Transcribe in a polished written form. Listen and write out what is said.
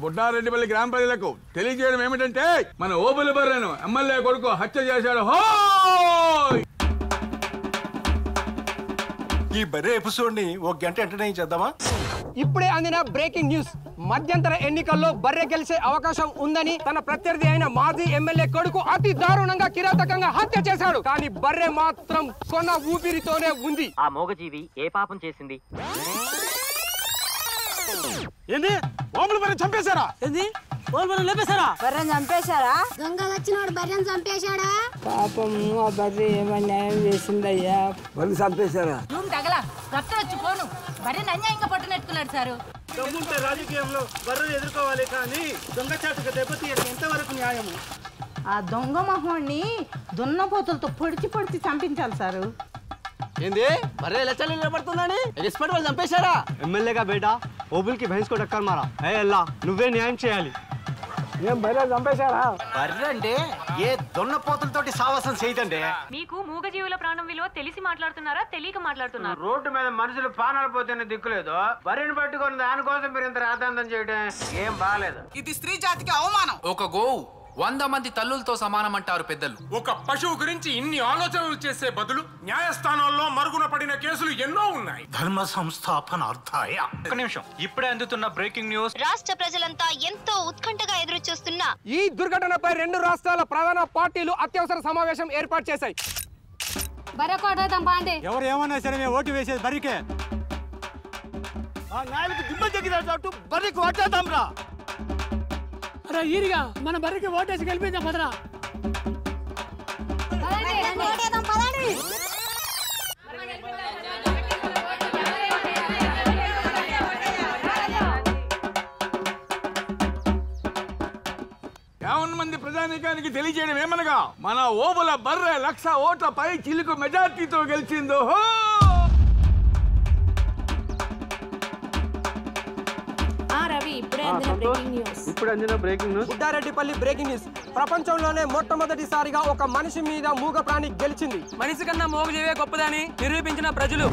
బుడ్డారెడ్డిపల్లి గ్రామ ప్రజలకు తెలియజేయడం ఏమిటంటే మన ఓబుల బర్రెను ఎమ్మెల్యే కొడుకు హత్య చేశాడు. ఈ బర్రె ఎపిసోడ్ ని ఒక గంట ఎంటర్టైన్ చేద్దామా? ఇప్పుడే అందిన బ్రేకింగ్ న్యూస్. మధ్యంతర ఎన్నికల్లో బర్రె గెలిచే అవకాశం ఉందని తన ప్రత్యర్థి అయిన మాజీ ఎమ్మెల్యే కొడుకు అతి దారుణంగా కిరాతకంగా హత్య చేశాడు. కానీ బర్రె మాత్రం కొన్న ఊపిరితోనే ఉంది. ఆ మోగజీవి ఏ పాపం చేసింది? ఏంది? ఓముల బర్రె చంపేశారా? ఏంది? ఓముల బర్రె లేపేశారా? బర్రెని చంపేశారా? దొంగ వచ్చినోడు బర్రెని చంపేశాడా? పాపం ఆ బర్రె ఏమన్నా న్యాయం చేసిందయ్యా. బర్రెని చంపేశారా? రూమ్ తగల రక్తం వచ్చి పోను బర్రెని అన్యాయంగా పట్టునెట్టుకున్నాడు సారు. దమ్ముంటే రాజకీయంలో బర్రెని ఎదుర్కోవాలి కానీ దొంగచాటుగా దెబ్బతీయడం ఎంతవరకు న్యాయము? ఆ దొంగ మొహాన్ని దున్నపోతులతో పొడిచి పొడిచి చంపించాలి సారు. ఏంది? బర్రె లెచ్చలు నిలబడుతుందని రెస్పెక్ట్ వాళ్ళు చంపేశారా? ఎమ్మెల్యేగా బేటా ఓబుల్ కి భైన్స్ को टक्कर मारा है अल्लाह నువ్వే న్యాయం చేయాలి. ఏం బర్రె చంపేశారా? బర్రె అంటే ఏ దున్నపోతులతోటి సావాసం చేయదండి. మీకు మూగజీవుల ప్రాణం విలువ తెలిసి మాట్లాడుతున్నారా తెలియక మాట్లాడుతున్నారా? రోడ్డు మీద మనుషులు ప్రాణాలు పోతేనే దిక్కులేదు, బర్రెని పట్టుకొని దానికోసం మీరు ఇంత రాతాంతం చేయడం ఏం బాగాలేదు. ఇది స్త్రీ జాతికి అవమానం. ఒక గోవు 100 మంది తల్లులతో సమానమంటారు పెద్దలు. ఒక పశువు గురించి ఇన్ని ఆలోచనలు చేసే బదులు న్యాయస్థానాల్లో మరుగున పడిన కేసులు ఎన్నో ఉన్నాయి. ధర్మ సంస్థాపనార్థాయ. ఒక్క నిమిషం, ఇప్పుడే అందుతున్న బ్రేకింగ్ న్యూస్. రాష్ట్ర ప్రజలంతా ఎంతో ఉత్కంఠగా ఎదురు చూస్తున్న ఈ దుర్ఘటనపై 2 రాష్ట్రాల ప్రధాన పార్టీలు అత్యవసర సమావేశం ఏర్పాటు చేశాయి. ఎవరు ఏమన్నా సరే మేము ఓటు వేసేది బర్రెకే. ఆ నాయలకు దిమ్మ జగినట్టు బర్రెకు ఓటేద్దాం రా. ఈరిగా మన బర్రెకి ఓటేసి గెలిపిద్దాం పదరా. మంది ప్రజానీకానికి తెలియజేయడం ఏమనగా మన ఓబుల బర్రె 1,00,000 ఓట్ల పై చిలుకు మెజార్టీతో గెలిచిందో. ఇప్పుడు అందిన breaking news. Buddareddipalli breaking news. ప్రపంచంలోనే మొట్టమొదటిసారిగా ఒక మనిషి మీద మూగ ప్రాణి గెలిచింది. మనిషి కన్నా మూగజీవే గొప్పదని నిరూపించిన ప్రజలు.